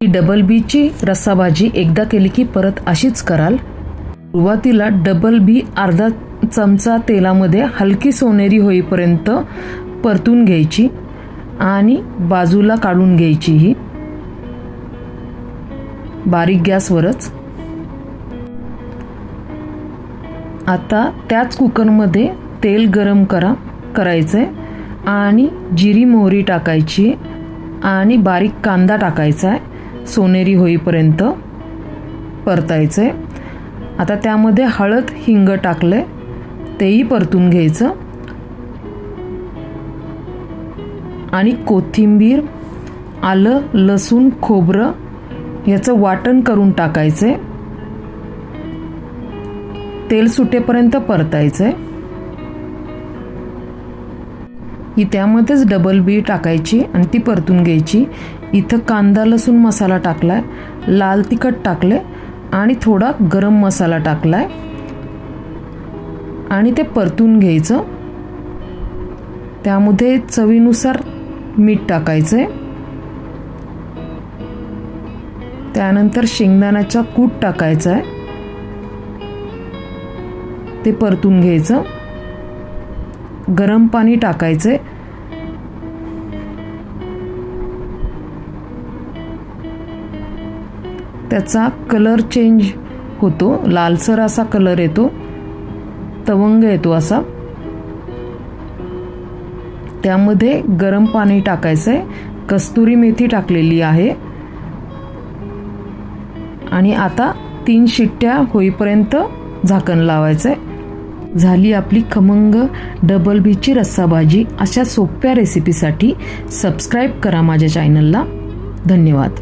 ही double बीची रस्साभाजी एकदा केली की परत अशीच कराल। सुरुवातीला डबल बी अर्धा चमचा तेलामध्ये हलकी सोनेरी होईपर्यंत परतून घ्यायची आणि बाजूला काढून घ्यायची ही बारीक गॅसवरच। आता त्याच कुकरमध्ये तेल गरम करायचंय आणि जिरी मोहरी टाकायची आणि बारीक कांदा टाकायचा आहे, सोनेरी होईपर्यंत परतायचंय। आता त्यामध्ये हळद हिंग टाकले, तेही परतून घ्यायचं आणि कोथिंबीर आलं लसूण खोबरं याचं वाटण करून टाकायचंय, तेल सुटेपर्यंत परतायचंय। ही त्यामध्येच डबल बी टाकायची आणि ती परतून घ्यायची। इथं कांदा लसूण मसाला टाकलाय, लाल तिखट टाकले आणि थोडा गरम मसाला टाकलाय आणि ते परतून घ्यायचं। त्यामध्ये चवीनुसार मीठ टाकायचंय, त्यानंतर शेंगदाण्याचा कूट टाकायचा आहे, ते परतून घ्यायचं। गरम पाणी टाकायचे, त्याचा कलर चेंज होतो, लालसर असा कलर येतो, तवंग येतो असा। त्यामध्ये गरम पाणी टाकायचंय, कस्तुरी मेथी टाकलेली आहे आणि आता 3 शिट्ट्या होईपर्यंत झाकण लावायचंय। झाली आपली खमंग डबल बीची रस्साभाजी। अशा सोप्या रेसिपीसाठी सबस्क्राईब करा माझ्या चॅनलला। धन्यवाद।